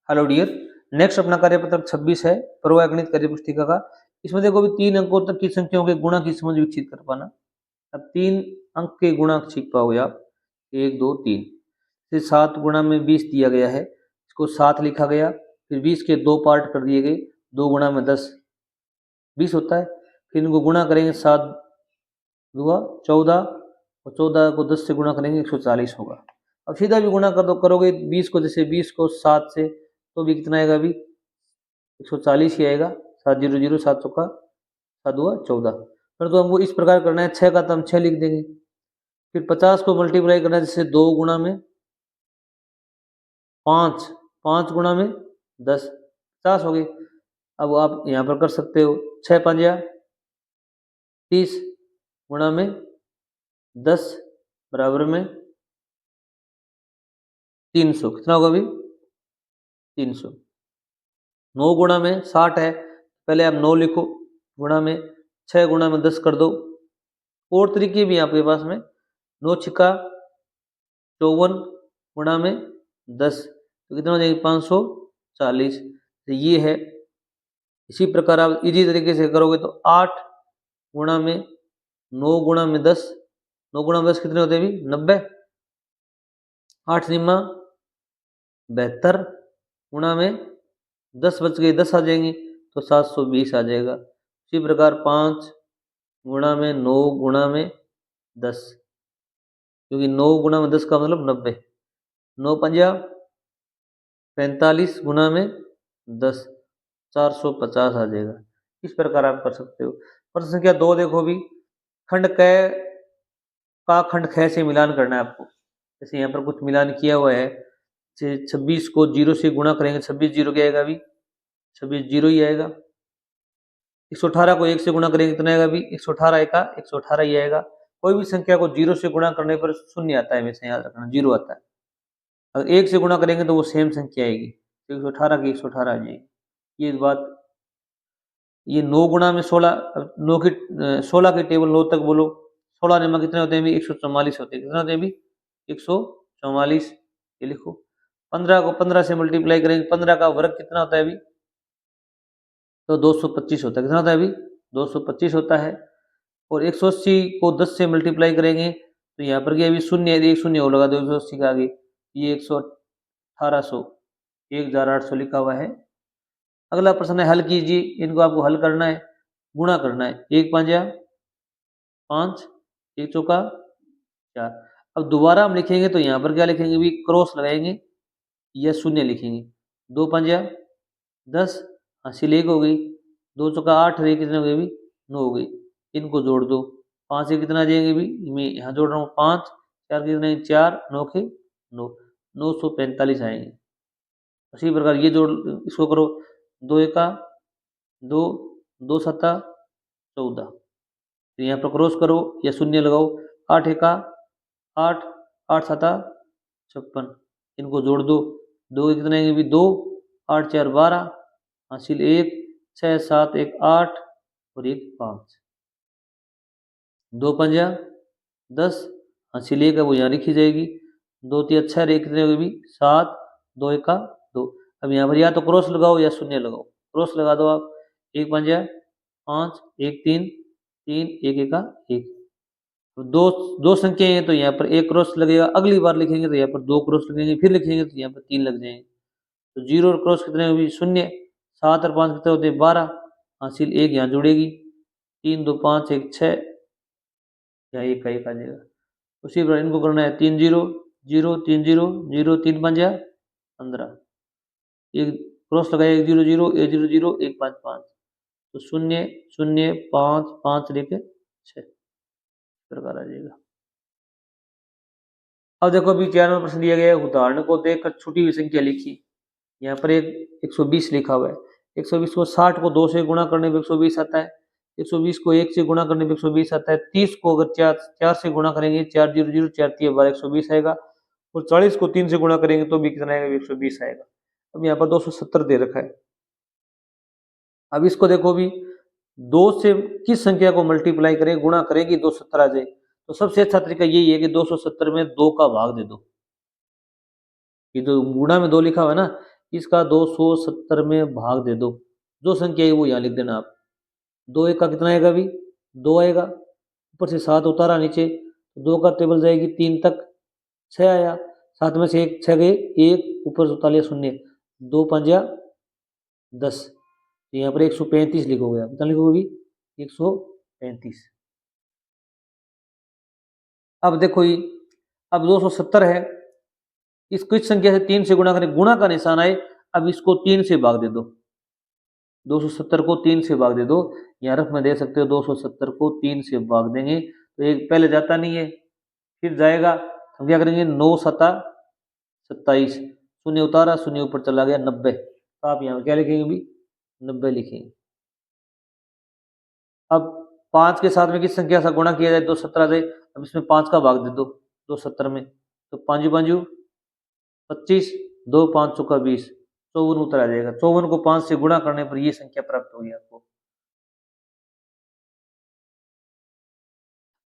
Hello dear. Next अपना कार्यपत्रक 26 है, प्रवाह गणित कार्य पुस्तिका का। इसमें देखो अभी 3 अंकों तक की संख्याओं के गुणा की समझ विकसित कर पाना। अब 3 अंक के गुणा सीख पाओगे आप। 1 2 3 फिर 7 गुणा में 20 दिया गया है, इसको 7 लिखा गया। फिर 20 के 2 पार्ट कर दिए गए, 2 गुणा में 10 20 होता है। फिर इनको गुणा करेंगे, 7 दूआ 14 और 14 को 10 से गुणा करेंगे 140 होगा। अब सीधा भी गुणा कर दो, करोगे 20 को, जैसे 20 को 7 से तो भी कितना आएगा, अभी 140 ही आएगा। 7 0 0 7 चौका 7 हुआ 14। पर तो हमको इस प्रकार करना है, 6 का तो हम 6 लिख देंगे। फिर 50 को मल्टीप्लाई करना है, जैसे 2 गुणा में 5 5 गुणा में 10 50 हो गए। अब आप यहाँ पर कर सकते हो, 6 5 30 गुणा में 10 बराबर में 300, कितना होगा अभी 300। 9 गुणा में 60 है, पहले आप 9 लिखो, गुणा में 6 गुणा में 10 कर दो। और तरीके भी आपके पास में, 9 छिक्का 54 गुणा में 10 तो कितना हो जाएगी 540। तो ये है। इसी प्रकार आप इजी तरीके से करोगे तो 8 गुणा में 9 गुणा में 10, 9 गुणा में 10 कितने होते हैं अभी 90। 8 निम्मा 72 गुणा में 10 बच गए, 10 आ जाएंगे तो 720 आ जाएगा। इसी प्रकार 5 गुणा में 9 गुणा में 10, क्योंकि 9 गुणा में 10 का मतलब 90। 9 पंजा 45 गुणा में 10 450 आ जाएगा। इस प्रकार आप कर सकते हो। प्रश्न संख्या 2 देखो भी, खंड क का खंड ख से मिलान करना है आपको। जैसे यहाँ पर कुछ मिलान किया हुआ है, 26 को 0 से गुणा करेंगे, 26 0 क्या आएगा अभी 26 0 ही आएगा। 118 को 1 से गुणा करेंगे, कितना आएगा अभी 118 1 का 118 ही आएगा। कोई भी संख्या को 0 से गुणा करने पर शून्य आता है, हमेशा याद रखना 0 आता है। अगर 1 से गुणा करेंगे तो वो सेम संख्या आएगी, तो 118 की 118 आ जाएगी। ये बात। ये 9 गुणा में 16, 9 की 16 की टेबल 9 तक बोलो। 16 निम्मा कितने होते हैं अभी 144 होते हैं, कितना होते हैं अभी 144, ये लिखो। 15 को 15 से मल्टीप्लाई करेंगे, 15 का वर्ग कितना होता है अभी तो 225 होता है, कितना होता है अभी 225 होता है। और 180 को 10 से मल्टीप्लाई करेंगे तो यहाँ पर क्या अभी शून्य है, एक शून्य और लगा दो 180 के आगे, ये 1800 1800 लिखा हुआ है। अगला प्रश्न है, हल कीजिए। इनको आपको हल करना है, गुणा करना है। 1 5 5 1 चौका 4। अब दोबारा हम लिखेंगे तो यहाँ पर क्या लिखेंगे भी, क्रॉस लगाएंगे या शून्य लिखेंगे। 2 5 10 हासिल 1 हो गई, 2 चौका 8 रही, कितने हो गए भी 9 हो गई। इनको जोड़ दो, 5 से कितना आ जाएंगे भी, मैं यहाँ जोड़ रहा हूँ 5 4 कितने 4 9 के 9 945 आएंगे। उसी प्रकार ये जोड़, इसको करो, 2 एका 2 2 सत्ता 14, तो यहाँ पर क्रॉस करो या शून्य लगाओ। 8 एका 8 8 सत्ता 56, इनको जोड़ दो, 2 के कितने आएंगे भी 2 8 4 12 हासिल 1 6 7 1 8 और 1 5, 2 पंजा 10 हासिल 1 है वो यहाँ लिखी जाएगी। 2 3 6 रे कितने होगी भी 7 2 1 का 2। अब यहाँ पर या तो क्रॉस लगाओ या शून्य लगाओ, क्रॉस लगा दो आप। 1 पंजा 5 1 3 3 1 1 का 1। दो दो संख्या हैं तो यहाँ पर 1 क्रॉस लगेगा, अगली बार लिखेंगे तो यहाँ पर 2 क्रॉस लगेंगे, फिर लिखेंगे तो यहाँ पर 3 लग जाएंगे। तो 0 और क्रॉस कितने होगी शून्य, 7 और 5 कितने होते हैं 12 हासिल 1 यहाँ जुड़ेगी, 3 2 5 1 6 यहाँ 1 का 1 आ जाएगा। उसी प्रकार इनको करना है, 3 0 0 3 0 0 3 5 15, एक क्रॉस लगाया 1 0 0 1 0 0 1 5 5, तो 0 0 5 5 लेके 6 प्रकार आ जाएगा। अब देखो अभी 4वां प्रश्न दिया गया है, उदाहरण को देखकर छूटी हुई संख्या लिखी। यहाँ पर एक 120 लिखा हुआ है। 120 को 60 को 2 से गुणा करने पे 120 आता है। 120 को 1 से गुणा करने पे 120 आता है। 30 को अगर 4 से गुणा करेंगे, 4 0 0 4 3 12 120 आएगा। और 40 को 3 से गुणा करेंगे तो भी कितना आएगा 120 आएगा। अब यहाँ पर 270 दे रखा है। अब इसको देखो भी, 2 से किस संख्या को मल्टीप्लाई करें, गुणा करें कि 270 आ जाए। तो सबसे अच्छा तरीका यही है कि 270 में 2 का भाग दे दो। ये जो गुणा में 2 लिखा हुआ है ना, इसका 270 में भाग दे दो। जो संख्या है वो यहाँ लिख देना आप। 2 एक का कितना आएगा अभी? 2 आएगा। ऊपर से 7 उतारा नीचे, 2 का टेबल जाएगी 3 तक, 6 आया। 7 में से 1 6 गए, 1 ऊपर से उतार लिया शून्य, 2 पंजा 10। तो यहाँ पर 135 लिखोगे आप। कितना लिखोगे अभी? 135। अब देखो ये, अब 270 है, इसको किस संख्या से 3 से गुणा करें? गुणा का निशान आए, अब इसको 3 से भाग दे दो। 270 को 3 से भाग दे दो। यहाँ रफ में दे सकते हो, 270 को 3 से भाग देंगे तो एक पहले जाता नहीं है, फिर जाएगा। हम क्या करेंगे? 9 सता 27, शून्य उतारा, शून्य ऊपर चला गया 90। तो आप यहाँ क्या लिखेंगे अभी? 90 लिखेंगे। अब 5 के साथ में किस संख्या से गुणा किया जाए? 270 से। अब इसमें 5 का भाग दे दो 270 में, तो 5 5 25, 2 5 का 20, 54 उत्तर आ जाएगा। 54 को 5 से गुणा करने पर ये संख्या प्राप्त होगी आपको।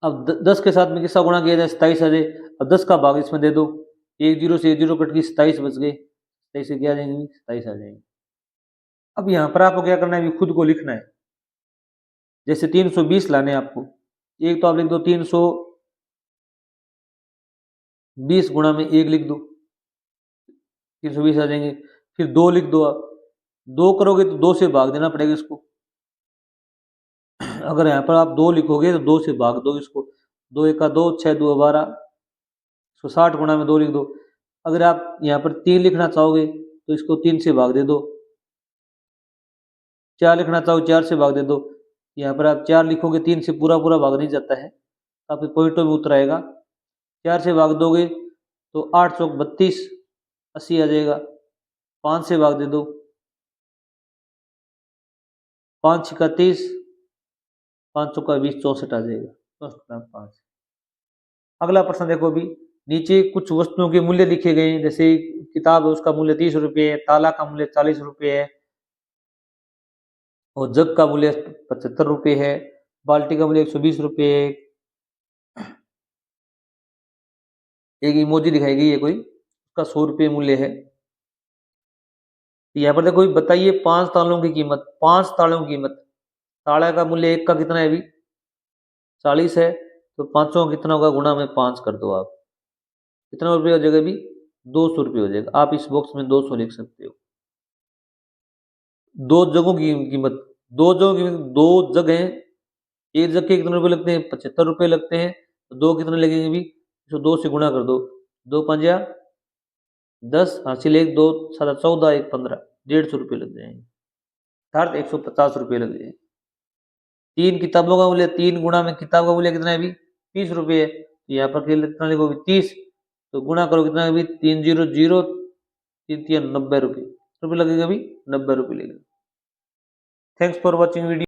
अब 10 के साथ में किसका गुणा किया जाए? 27 आ जाए। अब 10 का भाग इसमें दे दो, 1 0 से 1 0 कट गई, 27 बच गए। 27 से क्या आ जाएंगे? 27 आ जाएंगे। अब यहाँ पर आपको क्या करना है? अभी खुद को लिखना है। जैसे 320 लाने हैं आपको, एक तो आप लिख दो 320 गुणा में 1 लिख दो, 320 आ जाएंगे। फिर 2 लिख दो आप, 2 करोगे तो 2 से भाग देना पड़ेगा इसको। अगर यहाँ पर आप 2 लिखोगे तो 2 से भाग दो इसको, 2 1 का 2, 6 2 12, 160 गुणा में 2 लिख दो। अगर आप यहाँ पर 3 लिखना चाहोगे तो इसको 3 से भाग दे दो। 4 लिखना चाहो 4 से भाग दे दो। यहाँ पर आप 4 लिखोगे, 3 से पूरा पूरा भाग नहीं जाता है, आपके पॉइंटों में उतर आएगा। 4 से भाग दोगे तो 8 चौक 32, 80 आ जाएगा। 5 से भाग दे दो, 5 छिका 30, 5 चौका 20, 64 आ जाएगा। 5। अगला प्रश्न देखो अभी, नीचे कुछ वस्तुओं के मूल्य लिखे गए हैं। जैसे किताब है उसका मूल्य 30 रुपये है, ताला का मूल्य 40 रुपये है, और जग का मूल्य 75 रुपये है, बाल्टी का मूल्य 120 रुपये है। एक इमोजी दिखाई गई है कोई, उसका 100 रुपये मूल्य है। यहाँ पर देखो बताइए 5 तालों की कीमत। 5 तालों की कीमत, ताला का मूल्य 1 का कितना है अभी? 40 है, तो 500 का कितना होगा? गुणा में 5 कर दो आप। कितना रुपये हो जाएगा अभी? 200 रुपये हो जाएगा। आप इस बॉक्स में 200 लिख सकते हो। 2 जगों की कीमत, 2 जगों की कीमत, 2 जग हैं, एक जग के कितने रुपए लगते हैं? 75 रुपये लगते हैं। तो 2 कितने लगेंगे अभी? इसको 2 से गुणा कर दो, 2 पंजा 10, हासिल 1 2 7 14, 1 15, 150 रुपये लग जाएंगे, अर्थात 150 रुपये लग जाएंगे। 3 किताबों का मूल्य, 3 गुणा में किताब का मूल्य कितना है अभी? 30 रुपये है। तो यहाँ पर कितना लिखोगे? 30, तो गुणा करो कितना है अभी? 3 0 0, 3 3 90 रुपये लगेगा अभी, 90 रुपये लगेगा। Thanks for watching video.